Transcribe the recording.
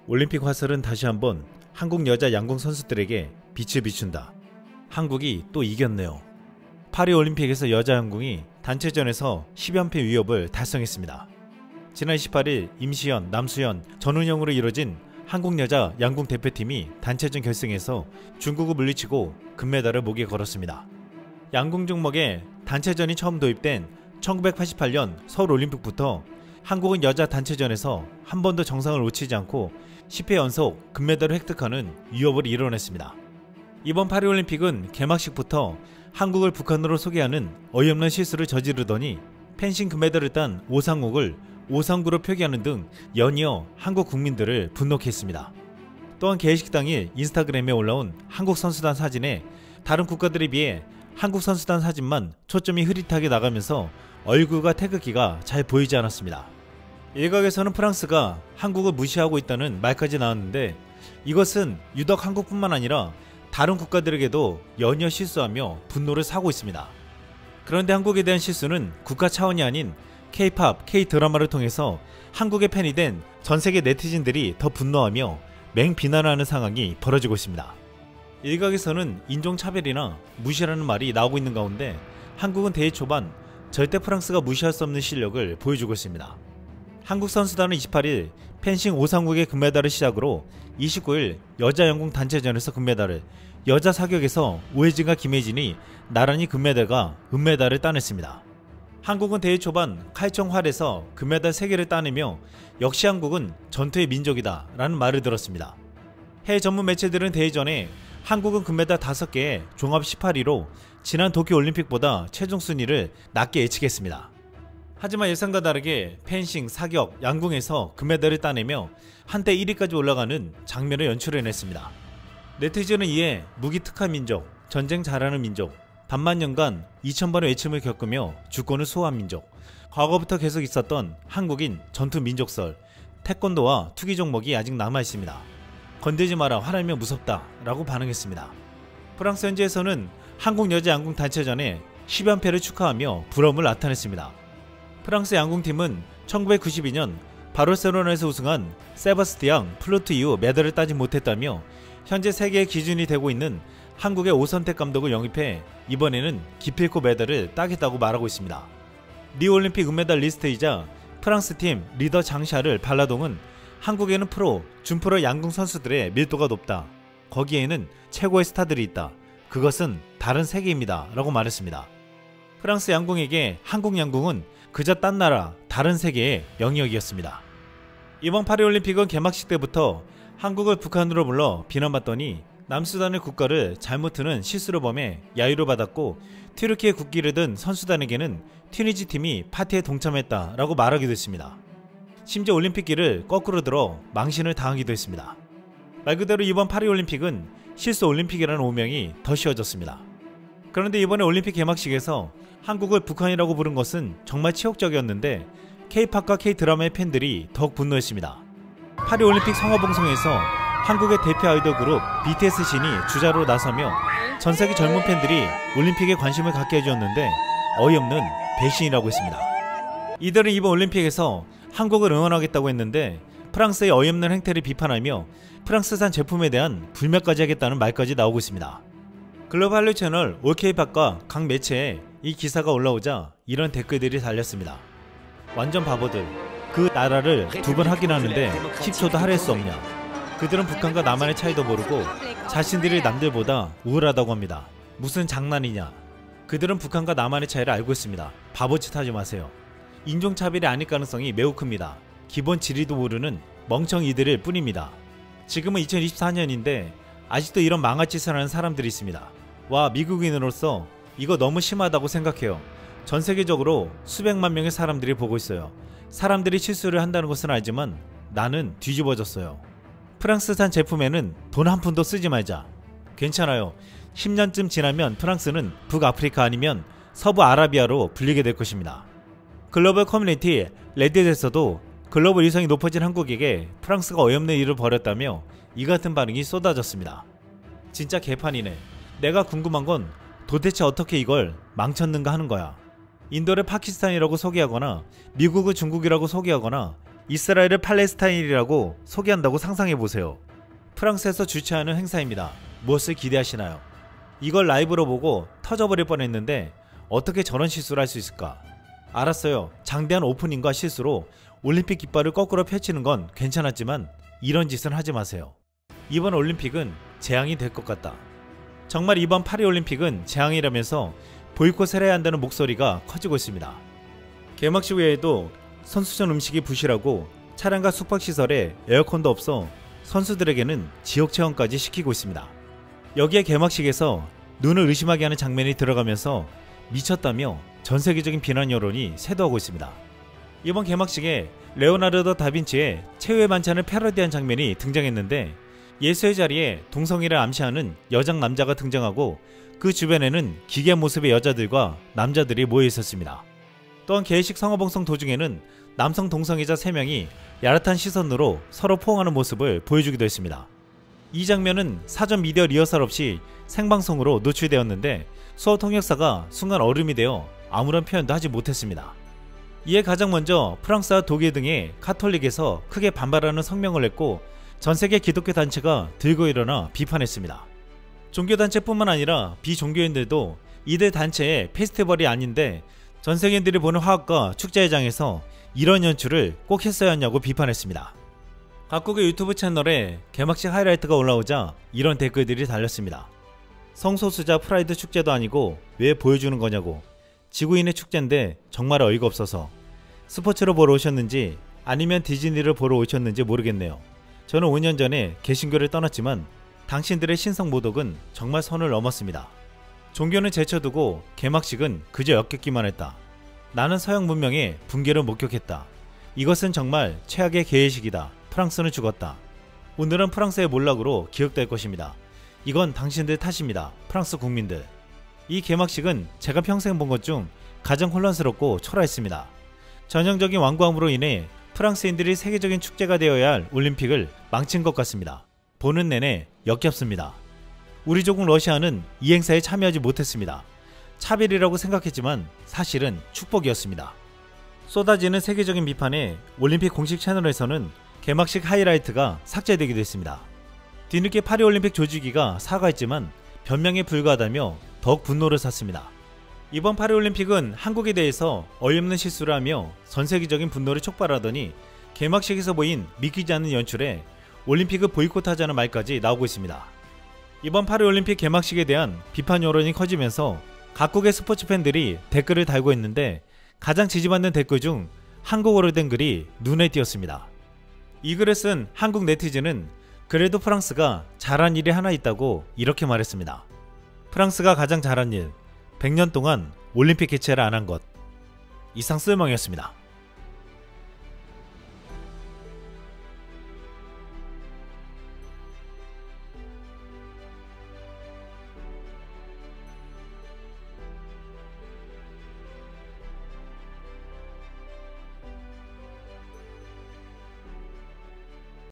올림픽 화살은 다시 한번 한국 여자 양궁 선수들에게 빛을 비춘다. 한국이 또 이겼네요. 파리올림픽에서 여자 양궁이 단체전에서 10연패 위협을 달성했습니다. 지난 28일 임시연, 남수연, 전운영으로 이뤄진 한국 여자 양궁 대표팀이 단체전 결승에서 중국을 물리치고 금메달을 목에 걸었습니다. 양궁 종목에 단체전이 처음 도입된 1988년 서울올림픽부터 한국은 여자 단체전에서 한 번도 정상을 놓치지 않고 10회 연속 금메달을 획득하는 위협을 이뤄냈습니다. 이번 파리올림픽은 개막식부터 한국을 북한으로 소개하는 어이없는 실수를 저지르더니 펜싱 금메달을 딴 오상욱을 오상구로 표기하는 등 연이어 한국 국민들을 분노케 했습니다. 또한 개회식 당일 인스타그램에 올라온 한국 선수단 사진에 다른 국가들에 비해 한국 선수단 사진만 초점이 흐릿하게 나가면서 얼굴과 태극기가 잘 보이지 않았습니다. 일각에서는 프랑스가 한국을 무시하고 있다는 말까지 나왔는데 이것은 유독 한국뿐만 아니라 다른 국가들에게도 연이어 실수하며 분노를 사고 있습니다. 그런데 한국에 대한 실수는 국가 차원이 아닌 K-팝, K-드라마를 통해서 한국의 팬이 된 전세계 네티즌들이 더 분노하며 맹비난하는 상황이 벌어지고 있습니다. 일각에서는 인종차별이나 무시라는 말이 나오고 있는 가운데 한국은 대회 초반 절대 프랑스가 무시할 수 없는 실력을 보여주고 있습니다. 한국 선수단은 28일 펜싱 오상국의 금메달을 시작으로 29일 여자 양궁 단체전에서 금메달을, 여자 사격에서 오혜진과 김혜진이 나란히 금메달과 은메달을 따냈습니다. 한국은 대회 초반 칼총활에서 금메달 3개를 따내며 역시 한국은 전투의 민족이다 라는 말을 들었습니다. 해외 전문 매체들은 대회 전에 한국은 금메달 5개에 종합 18위로 지난 도쿄올림픽보다 최종 순위를 낮게 예측했습니다. 하지만 예상과 다르게 펜싱, 사격, 양궁에서 금메달을 따내며 한때 1위까지 올라가는 장면을 연출해냈습니다. 네티즌은 이에 무기 특화 민족, 전쟁 잘하는 민족, 반만년간 2000번의 외침을 겪으며 주권을 수호한 민족, 과거부터 계속 있었던 한국인 전투 민족설, 태권도와 투기 종목이 아직 남아있습니다. 건들지 마라, 화나면 무섭다 라고 반응했습니다. 프랑스 현지에서는 한국 여자 양궁 단체전에 10연패를 축하하며 부러움을 나타냈습니다. 프랑스 양궁팀은 1992년 바르셀로나에서 우승한 세바스티앙 플루트 이후 메달을 따지 못했다며 현재 세계의 기준이 되고 있는 한국의 오선택 감독을 영입해 이번에는 기필코 메달을 따겠다고 말하고 있습니다. 리우올림픽 은메달 리스트이자 프랑스팀 리더 장샤를 발라동은 한국에는 프로, 준프로 양궁 선수들의 밀도가 높다. 거기에는 최고의 스타들이 있다. 그것은 다른 세계입니다 라고 말했습니다. 프랑스 양궁에게 한국 양궁은 그저 딴 나라, 다른 세계의 영역이었습니다. 이번 파리올림픽은 개막식 때부터 한국을 북한으로 불러 비난받더니 남수단의 국가를 잘못 트는 실수를 범해 야유를 받았고 튀르키예 국기를 든 선수단에게는 튀니지 팀이 파티에 동참했다 라고 말하기도 했습니다. 심지어 올림픽기를 거꾸로 들어 망신을 당하기도 했습니다. 말 그대로 이번 파리올림픽은 실수 올림픽이라는 오명이 더 씌워졌습니다. 그런데 이번에 올림픽 개막식에서 한국을 북한이라고 부른 것은 정말 치욕적이었는데 K-팝과 K-드라마의 팬들이 더욱 분노했습니다. 파리올림픽 성화봉송에서 한국의 대표 아이돌 그룹 BTS 신이 주자로 나서며 전세계 젊은 팬들이 올림픽에 관심을 갖게 해주었는데 어이없는 배신이라고 했습니다. 이들은 이번 올림픽에서 한국을 응원하겠다고 했는데 프랑스의 어이없는 행태를 비판하며 프랑스산 제품에 대한 불매까지 하겠다는 말까지 나오고 있습니다. 글로벌 한류 채널 올케이팝과 각 매체에 이 기사가 올라오자 이런 댓글들이 달렸습니다. 완전 바보들. 그 나라를 2번 확인하는데 10초도 할애할 수 없냐. 그들은 북한과 남한의 차이도 모르고 자신들이 남들보다 우월하다고 합니다. 무슨 장난이냐. 그들은 북한과 남한의 차이를 알고 있습니다. 바보짓 하지 마세요. 인종차별이 아닐 가능성이 매우 큽니다. 기본 지리도 모르는 멍청이들일 뿐입니다. 지금은 2024년인데 아직도 이런 망할짓을 하는 사람들이 있습니다. 와, 미국인으로서 이거 너무 심하다고 생각해요. 전 세계적으로 수백만 명의 사람들이 보고 있어요. 사람들이 실수를 한다는 것은 알지만 나는 뒤집어졌어요. 프랑스산 제품에는 돈 한 푼도 쓰지 말자. 괜찮아요. 10년쯤 지나면 프랑스는 북아프리카 아니면 서부 아라비아로 불리게 될 것입니다. 글로벌 커뮤니티 레딧에서도 글로벌 위상이 높아진 한국에게 프랑스가 어이없는 일을 벌였다며 이 같은 반응이 쏟아졌습니다. 진짜 개판이네. 내가 궁금한 건 도대체 어떻게 이걸 망쳤는가 하는 거야. 인도를 파키스탄이라고 소개하거나 미국을 중국이라고 소개하거나 이스라엘을 팔레스타인이라고 소개한다고 상상해보세요. 프랑스에서 주최하는 행사입니다. 무엇을 기대하시나요? 이걸 라이브로 보고 터져버릴 뻔했는데 어떻게 저런 실수를 할 수 있을까? 알았어요. 장대한 오프닝과 실수로 올림픽 깃발을 거꾸로 펼치는 건 괜찮았지만 이런 짓은 하지 마세요. 이번 올림픽은 재앙이 될 것 같다. 정말 이번 파리올림픽은 재앙이라면서 보이콧을 해야 한다는 목소리가 커지고 있습니다. 개막식 외에도 선수촌 음식이 부실하고 차량과 숙박시설에 에어컨도 없어 선수들에게는 지옥체험까지 시키고 있습니다. 여기에 개막식에서 눈을 의심하게 하는 장면이 들어가면서 미쳤다며 전세계적인 비난 여론이 쇄도하고 있습니다. 이번 개막식에 레오나르도 다빈치의 최후의 만찬을 패러디한 장면이 등장했는데 예수의 자리에 동성애를 암시하는 여장 남자가 등장하고 그 주변에는 기괴한 모습의 여자들과 남자들이 모여 있었습니다. 또한 개회식 성화봉송 도중에는 남성 동성애자 3명이 야릇한 시선으로 서로 포옹하는 모습을 보여주기도 했습니다. 이 장면은 사전 미디어 리허설 없이 생방송으로 노출되었는데 수어 통역사가 순간 얼음이 되어 아무런 표현도 하지 못했습니다. 이에 가장 먼저 프랑스와 독일 등의 카톨릭에서 크게 반발하는 성명을 냈고 전세계 기독교 단체가 들고 일어나 비판했습니다. 종교단체뿐만 아니라 비종교인들도 이들 단체의 페스티벌이 아닌데 전세계인들이 보는 화학과 축제회장에서 이런 연출을 꼭 했어야 하냐고 비판했습니다. 각국의 유튜브 채널에 개막식 하이라이트가 올라오자 이런 댓글들이 달렸습니다. 성소수자 프라이드 축제도 아니고 왜 보여주는 거냐고. 지구인의 축제인데 정말 어이가 없어서. 스포츠로 보러 오셨는지 아니면 디즈니를 보러 오셨는지 모르겠네요. 저는 5년 전에 개신교를 떠났지만 당신들의 신성 모독은 정말 선을 넘었습니다. 종교는 제쳐두고 개막식은 그저 엮였기만 했다. 나는 서양 문명의 붕괴를 목격했다. 이것은 정말 최악의 개회식이다. 프랑스는 죽었다. 오늘은 프랑스의 몰락으로 기억될 것입니다. 이건 당신들 탓입니다. 프랑스 국민들. 이 개막식은 제가 평생 본 것 중 가장 혼란스럽고 초라했습니다. 전형적인 완고함으로 인해 프랑스인들이 세계적인 축제가 되어야 할 올림픽을 망친 것 같습니다. 보는 내내 역겹습니다. 우리 조국 러시아는 이 행사에 참여하지 못했습니다. 차별이라고 생각했지만 사실은 축복이었습니다. 쏟아지는 세계적인 비판에 올림픽 공식 채널에서는 개막식 하이라이트가 삭제되기도 했습니다. 뒤늦게 파리올림픽 조직위가 사과했지만 변명에 불과하다며 더욱 분노를 샀습니다. 이번 파리올림픽은 한국에 대해서 어이없는 실수를 하며 전세계적인 분노를 촉발하더니 개막식에서 보인 믿기지 않는 연출에 올림픽을 보이콧하자는 말까지 나오고 있습니다. 이번 파리올림픽 개막식에 대한 비판 여론이 커지면서 각국의 스포츠 팬들이 댓글을 달고 있는데 가장 지지받는 댓글 중 한국어로 된 글이 눈에 띄었습니다. 이 글을 쓴 한국 네티즌은 그래도 프랑스가 잘한 일이 하나 있다고 이렇게 말했습니다. 프랑스가 가장 잘한 일, 100년 동안 올림픽 개최를 안 한 것. 이상 쓸멍이었습니다.